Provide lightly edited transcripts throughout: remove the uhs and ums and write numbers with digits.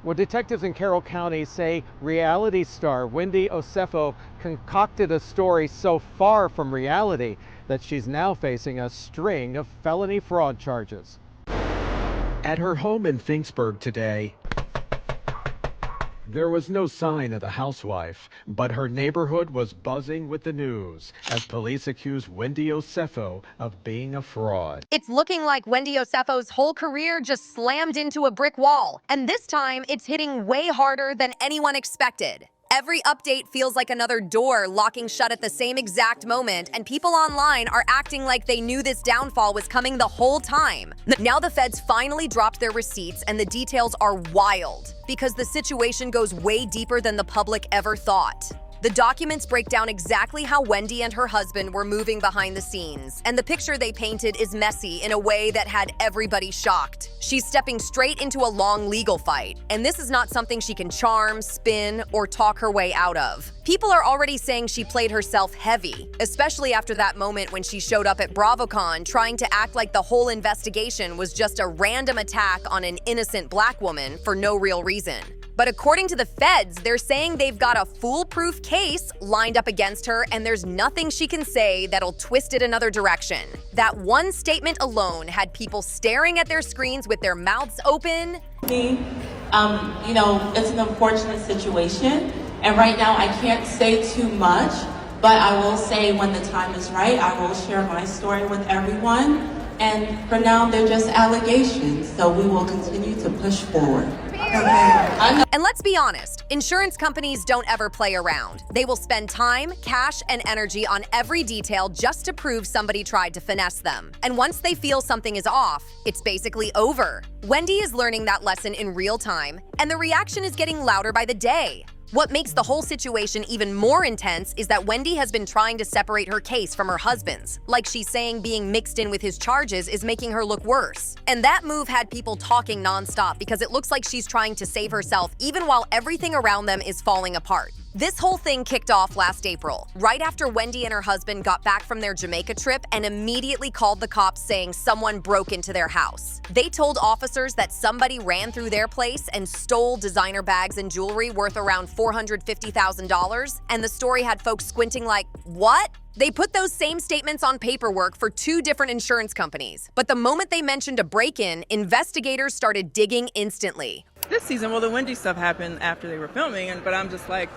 Well, detectives in Carroll County say reality star Wendy Osefo concocted a story so far from reality that she's now facing a string of felony fraud charges. At her home in Finksburg today, there was no sign of the housewife, but her neighborhood was buzzing with the news as police accused Wendy Osefo of being a fraud. It's looking like Wendy Osefo's whole career just slammed into a brick wall, and this time it's hitting way harder than anyone expected. Every update feels like another door locking shut at the same exact moment, and people online are acting like they knew this downfall was coming the whole time. Now the feds finally dropped their receipts, and the details are wild, because the situation goes way deeper than the public ever thought. The documents break down exactly how Wendy and her husband were moving behind the scenes, and the picture they painted is messy in a way that had everybody shocked. She's stepping straight into a long legal fight, and this is not something she can charm, spin, or talk her way out of. People are already saying she played herself heavy, especially after that moment when she showed up at BravoCon trying to act like the whole investigation was just a random attack on an innocent black woman for no real reason. But according to the feds, they're saying they've got a foolproof case lined up against her, and there's nothing she can say that'll twist it another direction. That one statement alone had people staring at their screens with their mouths open. It's an unfortunate situation, and right now I can't say too much, but I will say when the time is right, I will share my story with everyone. And for now, they're just allegations, so we will continue to push forward. And let's be honest, insurance companies don't ever play around. They will spend time, cash, and energy on every detail just to prove somebody tried to finesse them. And once they feel something is off, it's basically over. Wendy is learning that lesson in real time, and the reaction is getting louder by the day. What makes the whole situation even more intense is that Wendy has been trying to separate her case from her husband's. Like she's saying being mixed in with his charges is making her look worse. And that move had people talking nonstop because it looks like she's trying to save herself even while everything around them is falling apart. This whole thing kicked off last April, right after Wendy and her husband got back from their Jamaica trip and immediately called the cops saying someone broke into their house. They told officers that somebody ran through their place and stole designer bags and jewelry worth around $450,000, and the story had folks squinting like, what? They put those same statements on paperwork for two different insurance companies, but the moment they mentioned a break-in, investigators started digging instantly. This season, well, the Wendy stuff happened after they were filming, but I'm just like,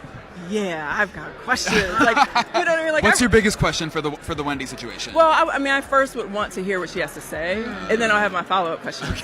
yeah, I've got questions. Like, you know what I mean? Like, what's your biggest question for the Wendy situation? Well, I first would want to hear what she has to say, and then I'll have my follow-up questions.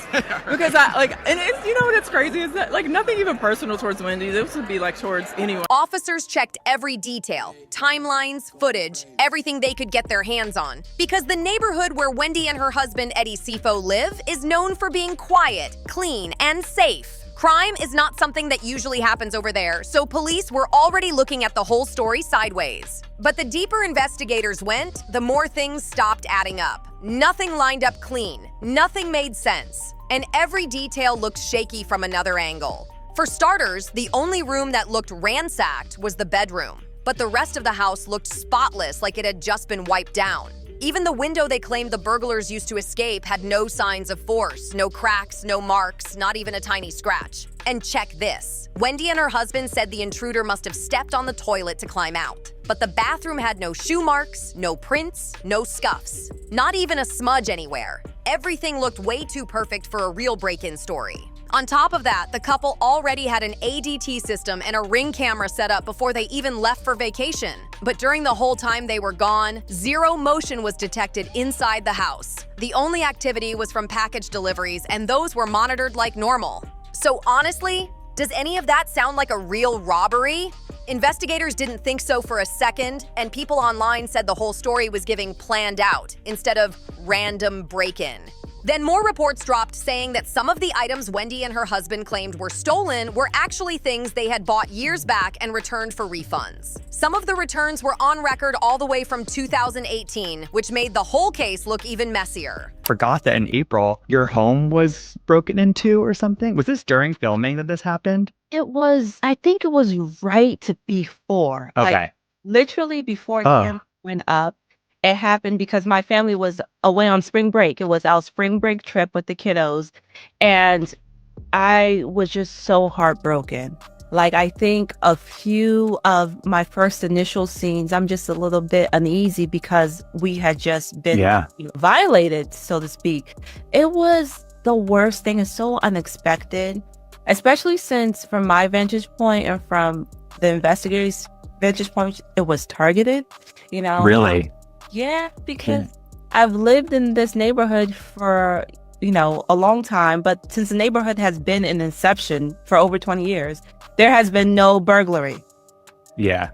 Because and it's, you know what, it's crazy is that like nothing even personal towards Wendy. This would be like towards anyone. Officers checked every detail, timelines, footage, everything they could get their hands on, because the neighborhood where Wendy and her husband Eddie Sifo live is known for being quiet, clean, and safe. Crime is not something that usually happens over there, so police were already looking at the whole story sideways. But the deeper investigators went, the more things stopped adding up. Nothing lined up clean, nothing made sense, and every detail looked shaky from another angle. For starters, the only room that looked ransacked was the bedroom, but the rest of the house looked spotless, like it had just been wiped down. Even the window they claimed the burglars used to escape had no signs of force, no cracks, no marks, not even a tiny scratch. And check this. Wendy and her husband said the intruder must have stepped on the toilet to climb out. But the bathroom had no shoe marks, no prints, no scuffs. Not even a smudge anywhere. Everything looked way too perfect for a real break-in story. On top of that, the couple already had an ADT system and a Ring camera set up before they even left for vacation. But during the whole time they were gone, zero motion was detected inside the house. The only activity was from package deliveries, and those were monitored like normal. So honestly, does any of that sound like a real robbery? Investigators didn't think so for a second, and people online said the whole story was giving planned out instead of random break-in. Then more reports dropped saying that some of the items Wendy and her husband claimed were stolen were actually things they had bought years back and returned for refunds. Some of the returns were on record all the way from 2018, which made the whole case look even messier. Forgot that in April, your home was broken into or something. Was this during filming that this happened? I think it was right before. Okay. Like, literally before camp went up. It happened because my family was away on spring break. It was our spring break trip with the kiddos. And I was just so heartbroken. Like, I think a few of my first initial scenes, I'm just a little bit uneasy because we had just been violated, so to speak. It was the worst thing. It's so unexpected, especially since from my vantage point and from the investigators' vantage point, it was targeted, you know? Really? Yeah, because I've lived in this neighborhood for, a long time, but since the neighborhood has been in inception for over 20 years, there has been no burglary. Yeah.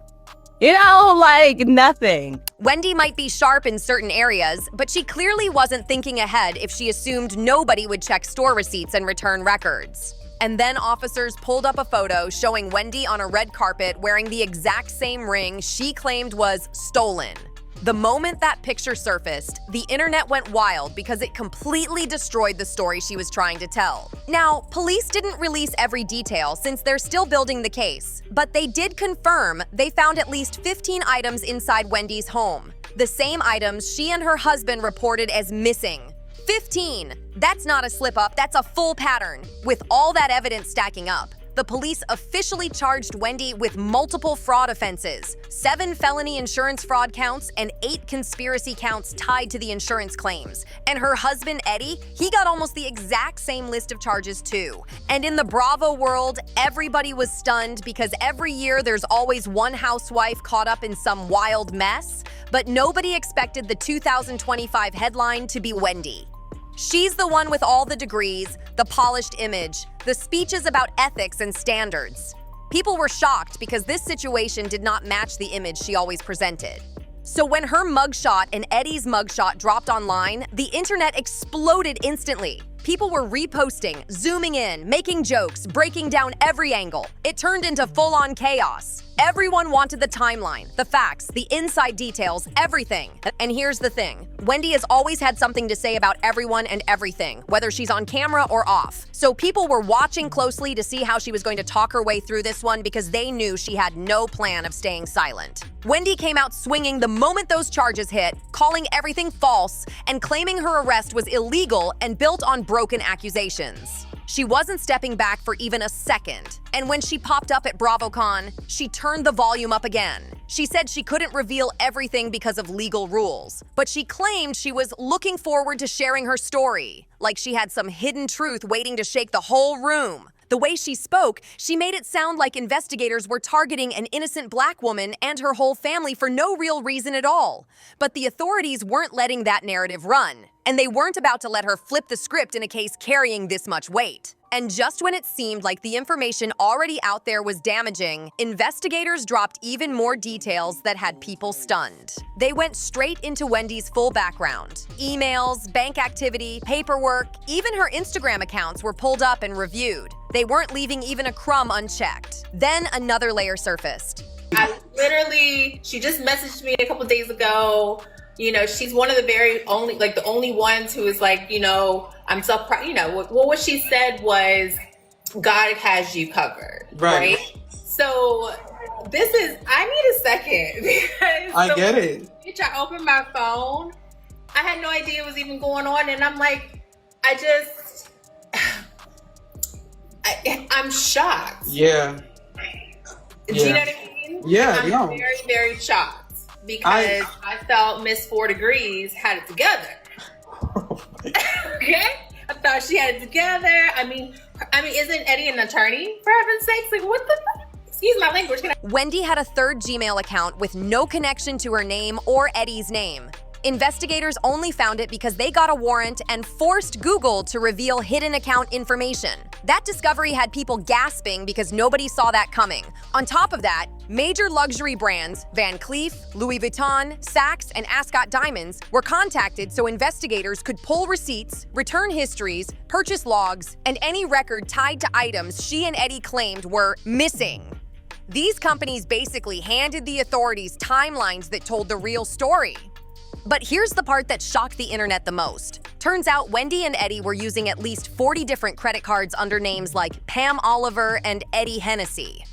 Like nothing. Wendy might be sharp in certain areas, but she clearly wasn't thinking ahead if she assumed nobody would check store receipts and return records. And then officers pulled up a photo showing Wendy on a red carpet wearing the exact same ring she claimed was stolen. The moment that picture surfaced, the internet went wild because it completely destroyed the story she was trying to tell. Now, police didn't release every detail since they're still building the case, but they did confirm they found at least 15 items inside Wendy's home. The same items she and her husband reported as missing. 15! That's not a slip-up, that's a full pattern. With all that evidence stacking up, the police officially charged Wendy with multiple fraud offenses, 7 felony insurance fraud counts, and 8 conspiracy counts tied to the insurance claims. And her husband, Eddie, he got almost the exact same list of charges too. And in the Bravo world, everybody was stunned because every year there's always one housewife caught up in some wild mess, but nobody expected the 2025 headline to be Wendy. She's the one with all the degrees, the polished image, the speeches about ethics and standards. People were shocked because this situation did not match the image she always presented. So when her mugshot and Eddie's mugshot dropped online, the internet exploded instantly. People were reposting, zooming in, making jokes, breaking down every angle. It turned into full-on chaos. Everyone wanted the timeline, the facts, the inside details, everything. And here's the thing. Wendy has always had something to say about everyone and everything, whether she's on camera or off. So people were watching closely to see how she was going to talk her way through this one because they knew she had no plan of staying silent. Wendy came out swinging the moment those charges hit, calling everything false and claiming her arrest was illegal and built on broken accusations. She wasn't stepping back for even a second. And when she popped up at BravoCon, she turned the volume up again. She said she couldn't reveal everything because of legal rules, but she claimed she was looking forward to sharing her story, like she had some hidden truth waiting to shake the whole room. The way she spoke, she made it sound like investigators were targeting an innocent black woman and her whole family for no real reason at all. But the authorities weren't letting that narrative run, and they weren't about to let her flip the script in a case carrying this much weight. And just when it seemed like the information already out there was damaging, investigators dropped even more details that had people stunned. They went straight into Wendy's full background. Emails, bank activity, paperwork, even her Instagram accounts were pulled up and reviewed. They weren't leaving even a crumb unchecked. Then another layer surfaced. She just messaged me a couple days ago. She's one of the very only, the only ones who is I'm so proud. What she said was, God has you covered, right? So I need a second because I get it. I opened my phone. I had no idea it was even going on, and I'm like, I'm shocked. Yeah. Do you know what I mean? Yeah, I'm very, very shocked because I felt Miss 4 Degrees had it together. Okay? I thought she had it together. I mean, isn't Eddie an attorney? For heaven's sakes, what the fuck? Excuse my language. Wendy had a third Gmail account with no connection to her name or Eddie's name. Investigators only found it because they got a warrant and forced Google to reveal hidden account information. That discovery had people gasping because nobody saw that coming. On top of that, major luxury brands, Van Cleef, Louis Vuitton, Saks, and Ascot Diamonds were contacted so investigators could pull receipts, return histories, purchase logs, and any record tied to items she and Eddie claimed were missing. These companies basically handed the authorities timelines that told the real story. But here's the part that shocked the internet the most. Turns out Wendy and Eddie were using at least 40 different credit cards under names like Pam Oliver and Eddie Hennessy.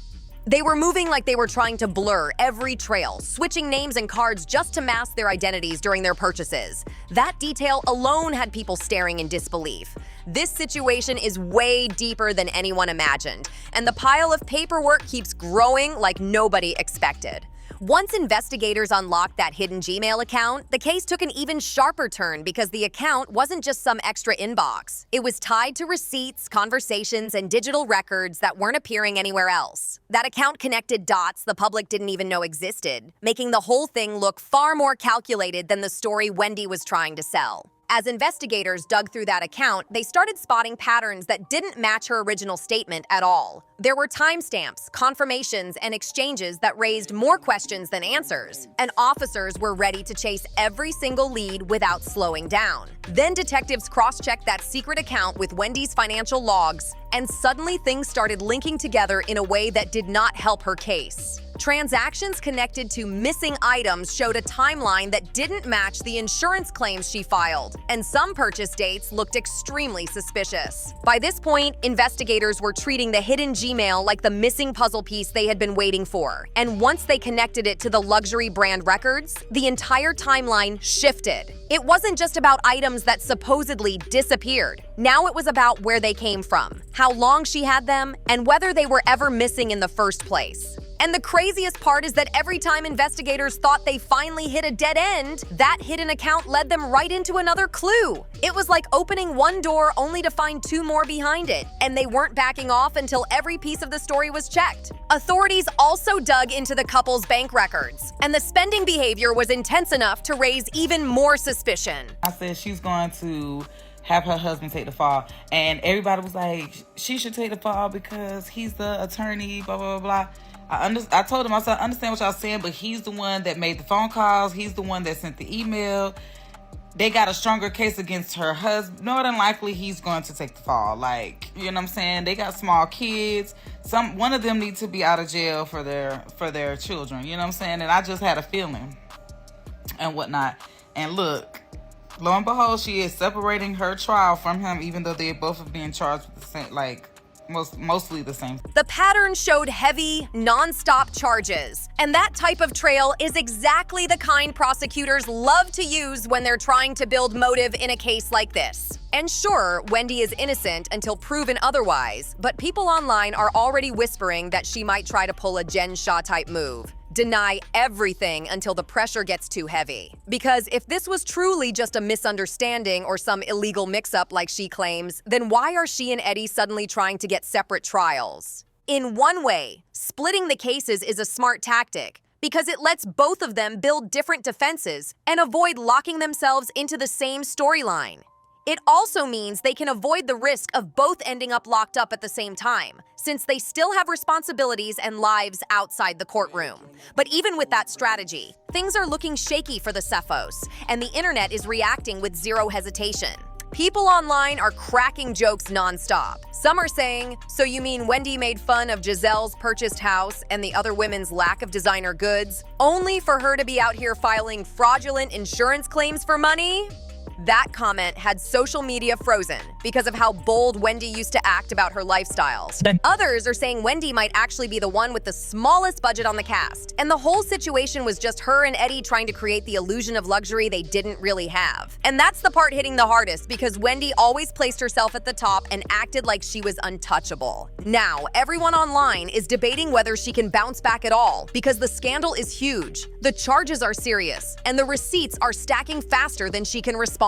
They were moving like they were trying to blur every trail, switching names and cards just to mask their identities during their purchases. That detail alone had people staring in disbelief. This situation is way deeper than anyone imagined, and the pile of paperwork keeps growing like nobody expected. Once investigators unlocked that hidden Gmail account, the case took an even sharper turn because the account wasn't just some extra inbox. It was tied to receipts, conversations, and digital records that weren't appearing anywhere else. That account connected dots the public didn't even know existed, making the whole thing look far more calculated than the story Wendy was trying to sell. As investigators dug through that account, they started spotting patterns that didn't match her original statement at all. There were timestamps, confirmations, and exchanges that raised more questions than answers, and officers were ready to chase every single lead without slowing down. Then detectives cross-checked that secret account with Wendy's financial logs, and suddenly things started linking together in a way that did not help her case. Transactions connected to missing items showed a timeline that didn't match the insurance claims she filed, and some purchase dates looked extremely suspicious. By this point, investigators were treating the hidden Gmail like the missing puzzle piece they had been waiting for, and once they connected it to the luxury brand records, the entire timeline shifted. It wasn't just about items that supposedly disappeared. Now it was about where they came from, how long she had them, and whether they were ever missing in the first place. And the craziest part is that every time investigators thought they finally hit a dead end, that hidden account led them right into another clue. It was like opening one door only to find two more behind it, and they weren't backing off until every piece of the story was checked. Authorities also dug into the couple's bank records, and the spending behavior was intense enough to raise even more suspicion. I said she's going to have her husband take the fall, and everybody was like, she should take the fall because he's the attorney, blah, blah, blah, blah. I told him, I said, I understand what y'all saying, but he's the one that made the phone calls. He's the one that sent the email. They got a stronger case against her husband. More than likely, he's going to take the fall. Like, you know what I'm saying? They got small kids. One of them needs to be out of jail for their children. You know what I'm saying? And I just had a feeling and whatnot. And look, lo and behold, she is separating her trial from him, even though they both are being charged with the same, like, mostly the same. The pattern showed heavy, non-stop charges, and that type of trail is exactly the kind prosecutors love to use when they're trying to build motive in a case like this. And sure, Wendy is innocent until proven otherwise, but people online are already whispering that she might try to pull a Jen Shah-type move. Deny everything until the pressure gets too heavy. Because if this was truly just a misunderstanding or some illegal mix-up like she claims, then why are she and Eddie suddenly trying to get separate trials? In one way, splitting the cases is a smart tactic because it lets both of them build different defenses and avoid locking themselves into the same storyline. It also means they can avoid the risk of both ending up locked up at the same time, since they still have responsibilities and lives outside the courtroom. But even with that strategy, things are looking shaky for the Osefos, and the internet is reacting with zero hesitation. People online are cracking jokes nonstop. Some are saying, so you mean Wendy made fun of Giselle's purchased house and the other women's lack of designer goods, only for her to be out here filing fraudulent insurance claims for money? That comment had social media frozen because of how bold Wendy used to act about her lifestyles. Others are saying Wendy might actually be the one with the smallest budget on the cast, and the whole situation was just her and Eddie trying to create the illusion of luxury they didn't really have. And that's the part hitting the hardest because Wendy always placed herself at the top and acted like she was untouchable. Now, everyone online is debating whether she can bounce back at all because the scandal is huge, the charges are serious, and the receipts are stacking faster than she can respond.